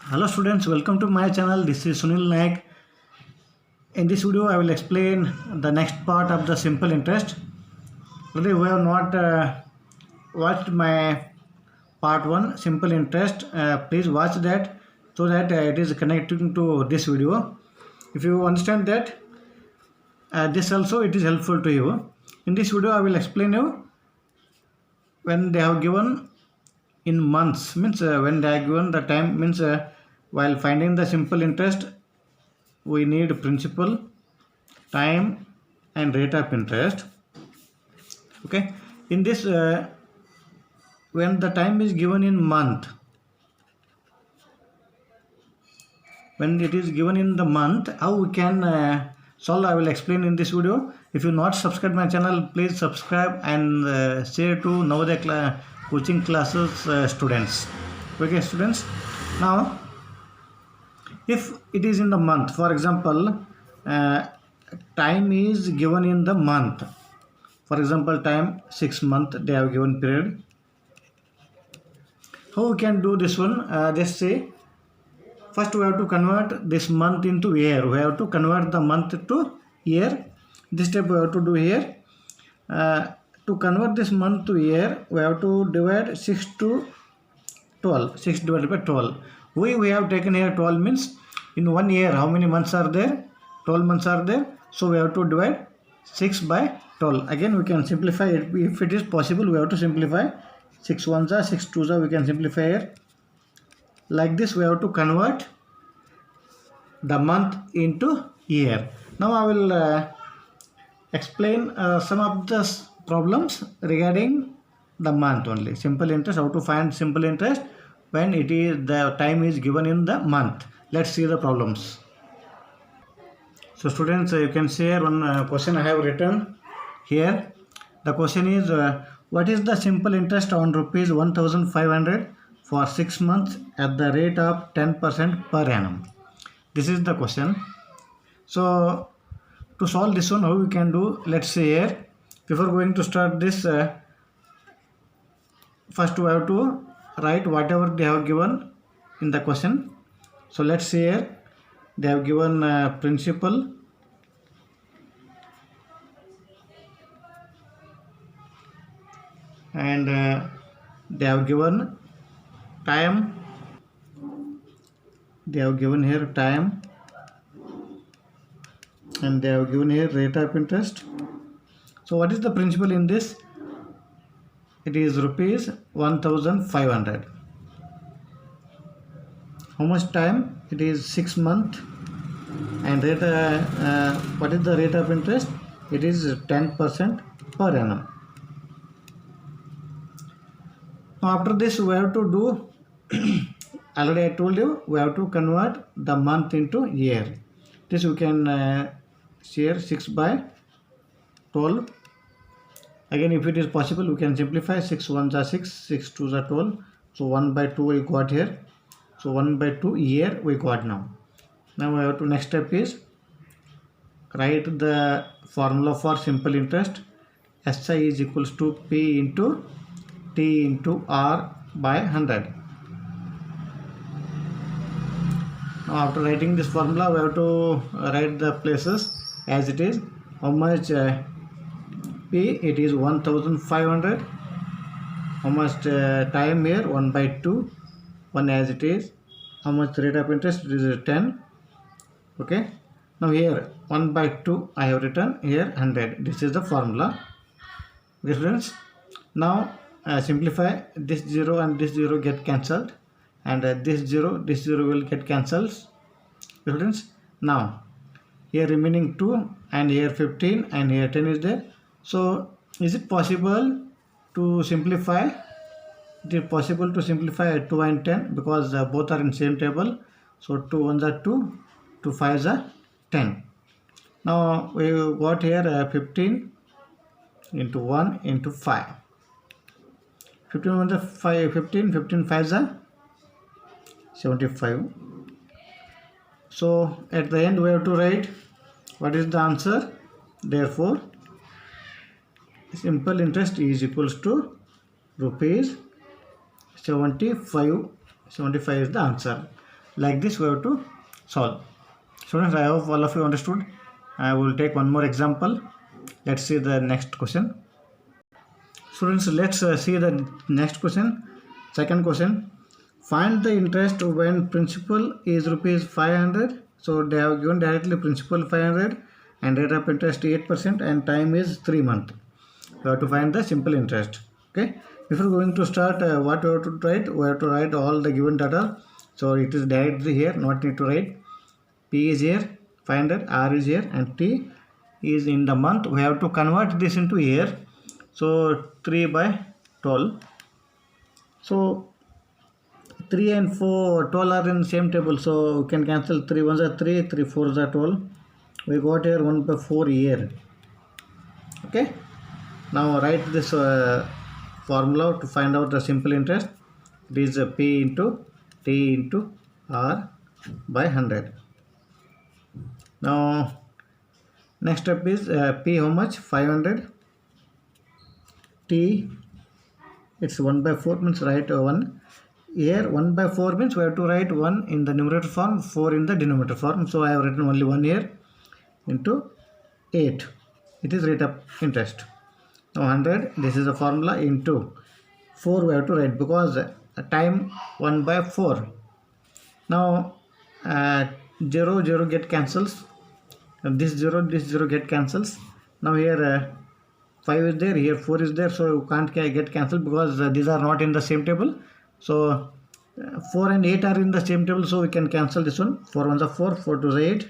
Hello students, welcome to my channel. This is Sunil Naik. In this video, I will explain the next part of the simple interest. Today we have not watched my part 1 simple interest. Please watch that so that it is connecting to this video. If you understand that, this also it is helpful to you. In this video, I will explain you when they have given in months, means when they are given the time, means while finding the simple interest we need principal, time and rate of interest. Okay, in this when the time is given in month, when it is given in the month, how we can solve, I will explain in this video. If you not subscribe my channel, please subscribe and share to Navodaya coaching classes students. Okay students, now if it is in the month, for example, time is given in the month. For example, time 6 months they have given period. How we can do this one? Just say first we have to convert this month into year. We have to convert the month to year. This step we have to do here. To convert this month to year, we have to divide 6 to 12. 6 divided by 12. We have taken here 12, means in 1 year how many months are there? 12 months are there. So we have to divide 6 by 12. Again we can simplify it. If it is possible, we have to simplify. 6 ones are 6 twos are, we can simplify here. Like this we have to convert the month into year. Now I will explain some of the problems regarding the month only. Simple interest, how to find simple interest when it is the time is given in the month. Let's see the problems. So students, you can see here one question I have written here. The question is what is the simple interest on rupees 1500 for 6 months at the rate of 10% per annum? This is the question. So to solve this one, how we can do, let's see here. Before going to start this, first we have to write whatever they have given in the question. So let's see here, they have given principal, and they have given time. They have given here time, and they have given here rate of interest. So what is the principal in this? It is rupees 1500. How much time? It is 6 months. And rate what is the rate of interest? It is 10% per annum. Now after this we have to do already I told you, we have to convert the month into year. This we can share 6 by 12. Again, if it is possible, we can simplify. 6 ones are 6, 6 twos are 12. So 1 by 2 we got here. So 1 by 2 year we got now. Now we have to, next step is write the formula for simple interest. SI is equals to P into T into R by 100. Now after writing this formula, we have to write the places as it is. How much P? It is 1500. How much time here? 1 by 2. 1 as it is. How much rate of interest? It is 10. Okay. Now here 1 by 2 I have written here 100. This is the formula. Okay friends. Now simplify. This 0 and this 0 get cancelled, and this 0 will get cancelled. Students, now here remaining 2 and here 15 and here 10 is there. So is it possible to simplify? It is possible to simplify 2 and 10 because both are in same table. So 2 ones are 2, 2 fives are 10. Now we got here 15 into 1 into 5. 15 ones are 5, 15, 15 fives are 75. So at the end we have to write what is the answer. Therefore simple interest is equals to rupees 75. 75 is the answer. Like this we have to solve. Students, I hope all of you understood. I will take one more example. Let's see the next question. Students, let's see the next question. Second question. Find the interest when principal is rupees 500. So they have given directly principal 500 and rate of interest 8% and time is 3 months. We have to find the simple interest. Okay. Before going to start, what we have to write? We have to write all the given data. So it is directly here, not need to write. P is here, 500, R is here, and T is in the month. We have to convert this into year. So 3 by 12. So 3 and 4, 12 are in the same table. So we can cancel 3 ones are 3, 3 fours are 12. We got here 1 by 4 year. Okay. Now write this formula to find out the simple interest. It is P into T into R by 100. Now next step is P how much? 500. T, it's 1 by 4 means write 1. Here 1 by 4 means we have to write 1 in the numerator form, 4 in the denominator form. So I have written only 1 here into 8. It is rate of interest. Now 100, this is the formula, into 4 we have to write because time 1 by 4. Now 0, 0 get cancels. This 0 get cancels. Now here 5 is there, here 4 is there, so you can't get cancelled because these are not in the same table. So 4 and 8 are in the same table, so we can cancel this one. 4 ones are 4, 4 2 is 8.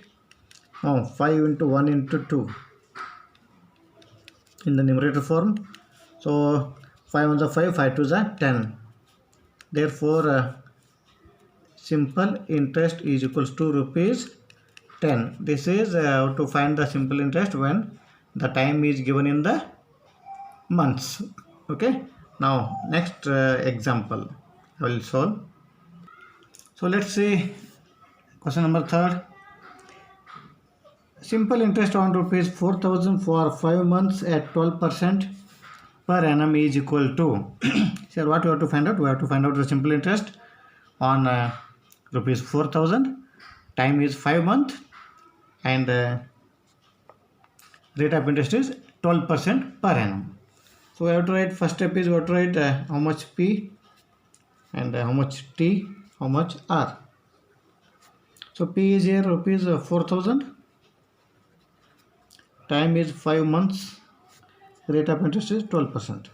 Now 5 into 1 into 2 in the numerator form. So 5 ones are 5, 5 2s are 10. Therefore simple interest is equals to rupees 10. This is to find the simple interest when the time is given in the months. Okay. Now next example I will solve. So let's see question number 3rd. Simple interest on rupees 4,000 for 5 months at 12% per annum is equal to. So what we have to find out? We have to find out the simple interest on rupees 4,000. Time is 5 months and rate of interest is 12% per annum. So we have to write, first step is we have to write how much P and how much T, how much R. So P is here rupees 4,000. Time is 5 months. Rate of interest is 12%.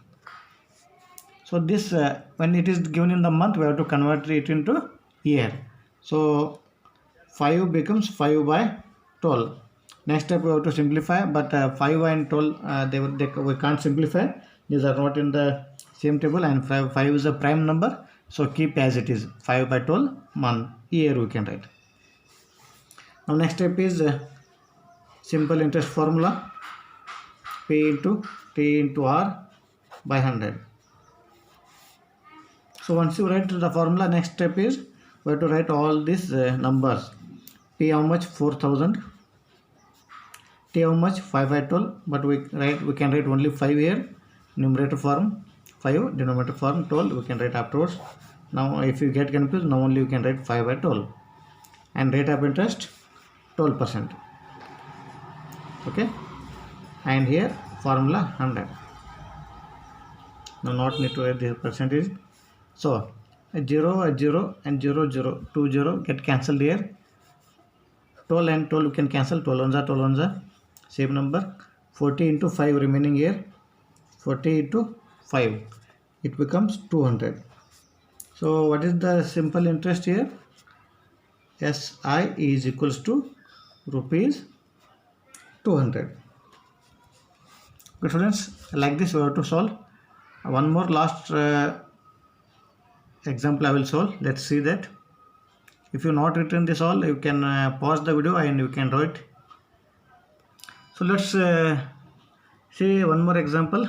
So this when it is given in the month, we have to convert it into year. So 5 becomes 5 by 12. Next step we have to simplify, but 5 and 12 we can't simplify. These are not in the same table, and 5 is a prime number, so keep as it is. 5 by 12 month, year we can write. Now next step is simple interest formula, P into T into R by 100. So once you write the formula, next step is we have to write all these numbers. P how much? 4,000. T how much? 5 by 12, but we can write only 5 here, numerator form 5, denominator form 12, we can write afterwards. Now if you get confused, now only you can write 5 by 12, and rate of interest 12%. Okay, and here formula 100. Now not need to write the percentage. So 0 and 0 0 2 0 get cancelled here. 12 and 12 you can cancel. 12 ones are 12 ones are same number. 40 into 5 remaining here. 40 into 5, it becomes 200. So what is the simple interest here? SI is equals to rupees 200. Good students, like this we have to solve. One more last example I will solve. Let's see that. If you not written this all, you can pause the video and you can write. So let's see one more example.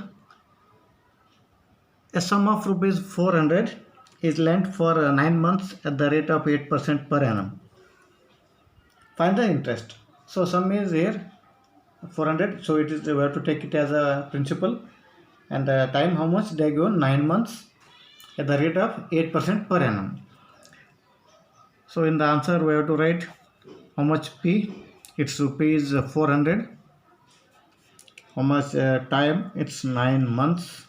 A sum of rupees 400 is lent for 9 months at the rate of 8% per annum. Find the interest. So sum is here 400, so it is, we have to take it as a principal, and time how much they given? 9 months at the rate of 8% per annum. So in the answer we have to write how much P. Its rupees 400. How much time? It's 9 months.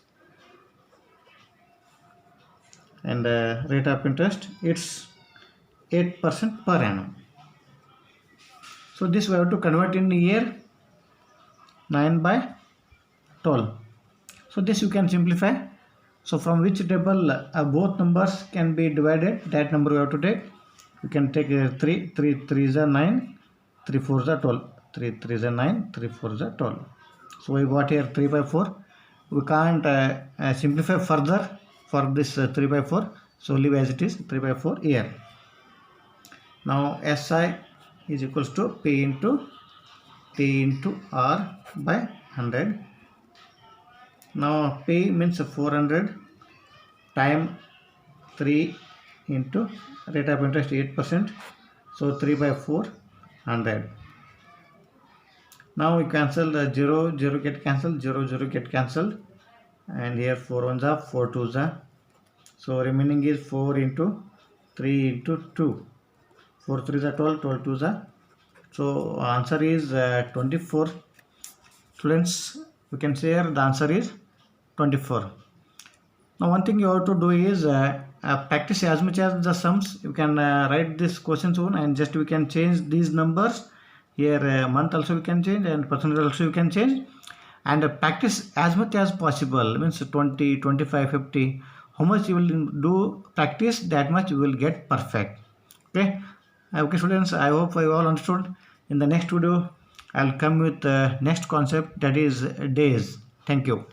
And rate of interest, it's 8% per annum. So this we have to convert in year. 9 by 12. So this you can simplify. So from which table both numbers can be divided, that number we have to take. You can take 3 3 is 9, 3 4 is 12, 3 3 is 9, 3 4 is 12. So we got here 3 by 4. We can't simplify further for this 3 by 4, so leave as it is, 3 by 4 here. Now SI is equals to P into T into R by 100. Now P means 400 time 3 into rate of interest 8%. So 3 by 4, 100. Now we cancel the 0, 0 get cancelled, 0, 0 get cancelled. And here 4 ones are, 4 twos are. So remaining is 4 into 3 into 2. 4 3s are 12, 12 twos are. So answer is 24. Students, you can say here the answer is 24. Now one thing you have to do is practice as much as the sums. You can write this question soon, and just we can change these numbers. Here month also you can change, and percentage also you can change. And practice as much as possible, means 20, 25, 50. How much you will do practice, that much you will get perfect. Okay. Okay students, I hope you all understood. In the next video, I'll come with the next concept, that is days. Thank you.